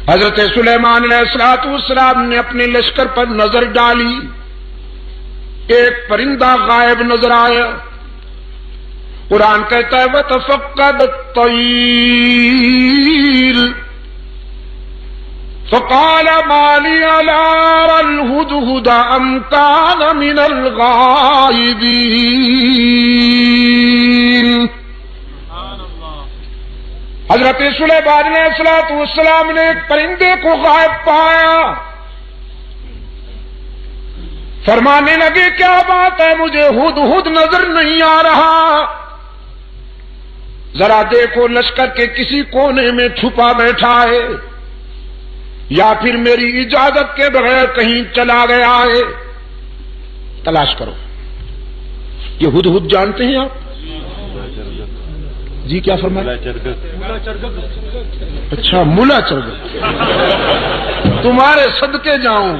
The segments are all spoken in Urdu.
حضرت سلیمان علیہ السلام نے اپنے لشکر پر نظر ڈالی، ایک پرندہ غائب نظر آیا۔ قرآن کہتا ہے وَتَفَقَّدَ الطَّيْرَ فَقَالَ مَا لِي لَا أَرَى الْهُدْهُدَ أَمْ كَانَ مِنَ الْغَائِبِينَ۔ حضرت سلیمان علیہ السلام نے ایک پرندے کو غائب پایا، فرمانے لگے کیا بات ہے، مجھے ہدہد نظر نہیں آ رہا، ذرا دیکھو لشکر کے کسی کونے میں چھپا بیٹھا ہے یا پھر میری اجازت کے بغیر کہیں چلا گیا ہے، تلاش کرو۔ یہ ہدہد جانتے ہیں آپ؟ جی کیا فرمایا؟ اچھا ملا چرگت، تمہارے صدقے جاؤں،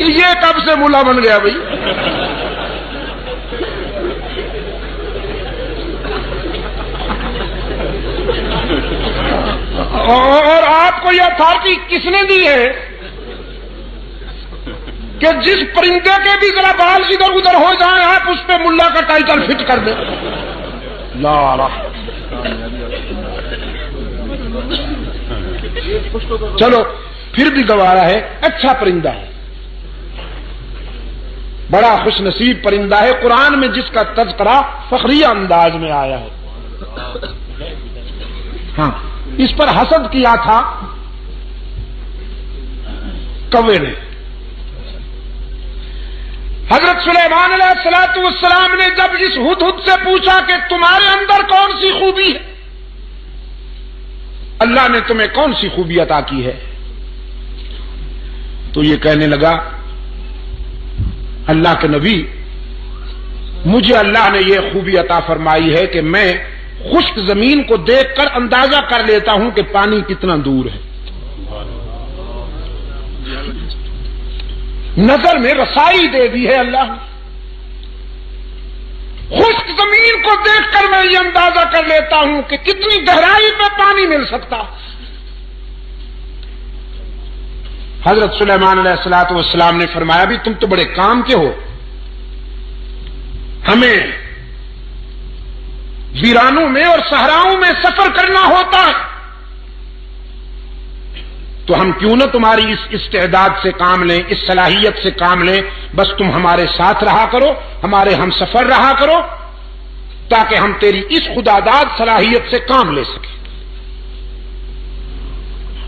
یہ کب سے ملا بن گیا بھائی؟ اور آپ کو یہ اتھارٹی کس نے دی ہے کہ جس پرندے کے بھی ذرا بال ادھر ادھر ہو جائیں آپ اس پہ ملا کا ٹائٹل فٹ کر دیں؟ لا لا۔ چلو پھر بھی گوارا ہے، اچھا پرندہ ہے، بڑا خوش نصیب پرندہ ہے، قرآن میں جس کا تذکرہ فخریہ انداز میں آیا ہے۔ ہاں، اس پر حسد کیا تھا کوے نے۔ حضرت سلیمان علیہ السلام نے جب اس ہدہد سے پوچھا کہ تمہارے اندر کون سی خوبی ہے، اللہ نے تمہیں کون سی خوبی عطا کی ہے، تو یہ کہنے لگا اللہ کے نبی، مجھے اللہ نے یہ خوبی عطا فرمائی ہے کہ میں خشک زمین کو دیکھ کر اندازہ کر لیتا ہوں کہ پانی کتنا دور ہے، نظر میں رسائی دے دی ہے اللہ نے۔ خشک زمین کو دیکھ کر میں یہ اندازہ کر لیتا ہوں کہ کتنی گہرائی پہ پانی مل سکتا۔ حضرت سلیمان علیہ السلام نے فرمایا بھی تم تو بڑے کام کے ہو، ہمیں ویرانوں میں اور صحراؤں میں سفر کرنا ہوتا ہے، تو ہم کیوں نہ تمہاری اس استعداد سے کام لیں، اس صلاحیت سے کام لیں، بس تم ہمارے ساتھ رہا کرو، ہمارے ہم سفر رہا کرو، تاکہ ہم تیری اس خداداد صلاحیت سے کام لے سکیں۔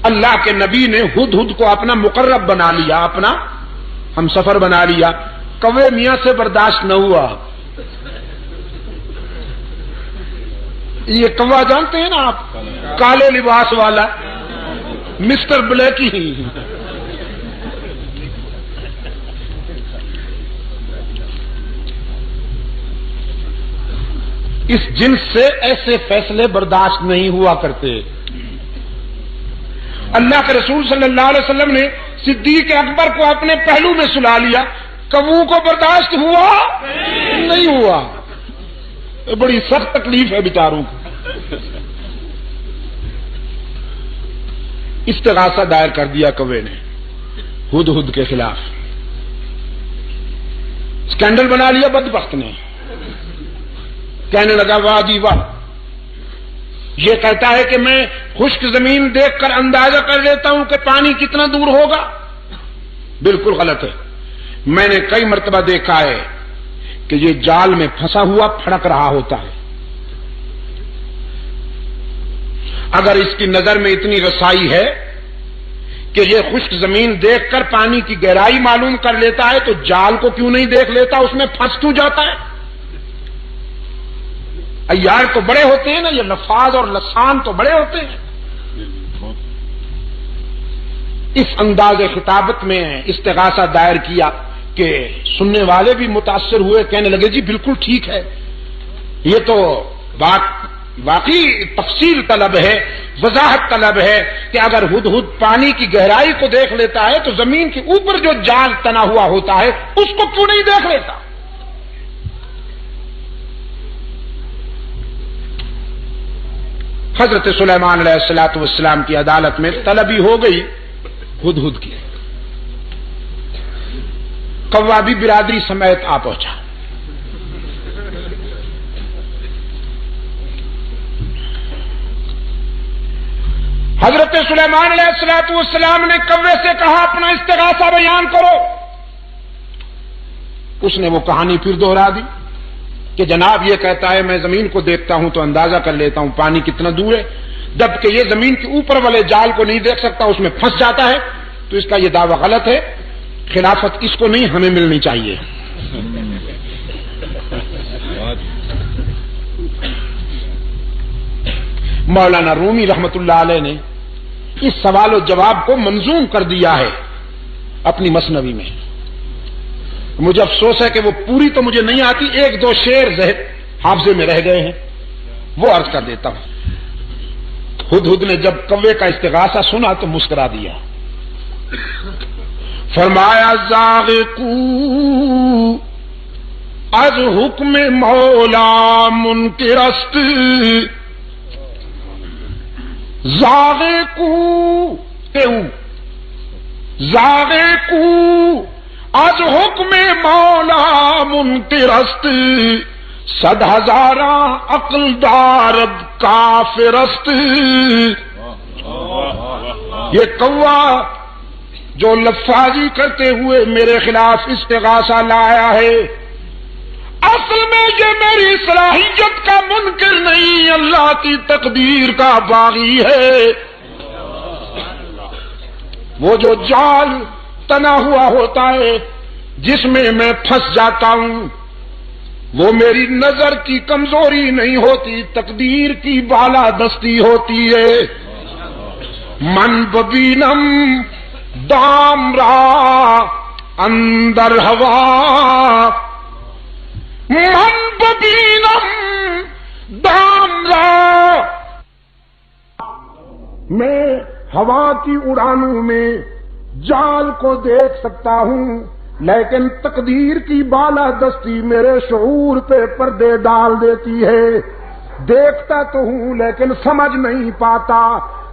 اللہ کے نبی نے ہدہد کو اپنا مقرب بنا لیا، اپنا ہم سفر بنا لیا، کوے میاں سے برداشت نہ ہوا۔ یہ کوا جانتے ہیں نا آپ، کالے لباس والا مسٹر بلیکی ہی، اس جنس سے ایسے فیصلے برداشت نہیں ہوا کرتے۔ اللہ کے رسول صلی اللہ علیہ وسلم نے صدیق اکبر کو اپنے پہلو میں سلا لیا، کبو کو برداشت ہوا نہیں ہوا، بڑی سخت تکلیف ہے بیچاروں کو۔ استغاثہ دائر کر دیا کوے نے ہدہد کے خلاف، اسکینڈل بنا لیا بدبخت نے، کہنے لگا واہ جی واہ، یہ کہتا ہے کہ میں خشک زمین دیکھ کر اندازہ کر لیتا ہوں کہ پانی کتنا دور ہوگا، بالکل غلط ہے۔ میں نے کئی مرتبہ دیکھا ہے کہ یہ جال میں پھنسا ہوا پھڑک رہا ہوتا ہے، اگر اس کی نظر میں اتنی رسائی ہے کہ یہ خشک زمین دیکھ کر پانی کی گہرائی معلوم کر لیتا ہے تو جال کو کیوں نہیں دیکھ لیتا، اس میں پھنس کیوں جاتا ہے؟ عیار تو بڑے ہوتے ہیں نا، یہ نفاذ اور لسان تو بڑے ہوتے ہیں۔ اس انداز خطابت میں استغاثہ دائر کیا کہ سننے والے بھی متاثر ہوئے، کہنے لگے جی بالکل ٹھیک ہے، یہ تو بات واقعی تفصیل طلب ہے، وضاحت طلب ہے کہ اگر ہدہد پانی کی گہرائی کو دیکھ لیتا ہے تو زمین کے اوپر جو جال تنا ہوا ہوتا ہے اس کو کیوں نہیں دیکھ لیتا؟ حضرت سلیمان علیہ الصلوۃ والسلام کی عدالت میں طلبی ہو گئی ہدہد کی. کوا بھی برادری سمیت آ پہنچا. حضرت سلیمان علیہ الصلوۃ والسلام نے کوے سے کہا اپنا استغاثہ بیان کرو. اس نے وہ کہانی پھر دوہرا دی کہ جناب یہ کہتا ہے میں زمین کو دیکھتا ہوں تو اندازہ کر لیتا ہوں پانی کتنا دور ہے، جبکہ یہ زمین کے اوپر والے جال کو نہیں دیکھ سکتا، اس میں پھنس جاتا ہے، تو اس کا یہ دعویٰ غلط ہے، خلافت اس کو نہیں ہمیں ملنی چاہیے. مولانا رومی رحمت اللہ علیہ نے اس سوال و جواب کو منظوم کر دیا ہے اپنی مثنوی میں. مجھے افسوس ہے کہ وہ پوری تو مجھے نہیں آتی، ایک دو شعر ذہن حافظے میں رہ گئے ہیں، وہ عرض کر دیتا ہوں. ہدہد نے جب کوے کا استغاثہ سنا تو مسکرا دیا. فرمایا ذاغقو از حکم مولا منکرست، ذاغقو از حکم مولا منکرست، صد ہزاراں عقل دارد کافرست. یہ کوا جو لفاظی کرتے ہوئے میرے خلاف استغاثہ لایا ہے، اصل میں یہ میری صلاحیت کا منکر نہیں، اللہ کی تقدیر کا باغی ہے. وہ جو جال تنا ہوا ہوتا ہے جس میں میں پھنس جاتا ہوں، وہ میری نظر کی کمزوری نہیں ہوتی، تقدیر کی بالا دستی ہوتی ہے. من ببینم دام را اندر ہوا، من ببینم دام را، میں ہوا کی اڑانوں میں جال کو دیکھ سکتا ہوں، لیکن تقدیر کی بالا دستی میرے شعور پہ پردے ڈال دیتی ہے. دیکھتا تو ہوں لیکن سمجھ نہیں پاتا،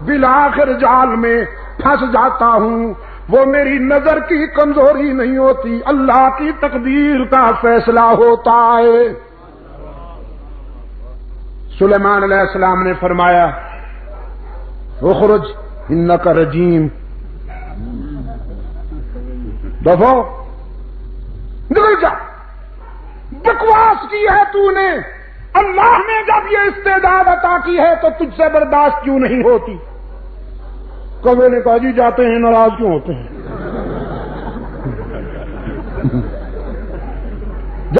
بالآخر جال میں پھنس جاتا ہوں. وہ میری نظر کی کمزوری نہیں ہوتی، اللہ کی تقدیر کا فیصلہ ہوتا ہے. سلیمان علیہ السلام نے فرمایا اخرج انک رجیم، دفعو نکل جا، بکواس کی ہے تو نے. اللہ نے جب یہ استعداد عطا کی ہے تو تجھ سے برداشت کیوں نہیں ہوتی؟ کوے نے کہا جی جاتے ہیں، ناراض کیوں ہوتے ہیں؟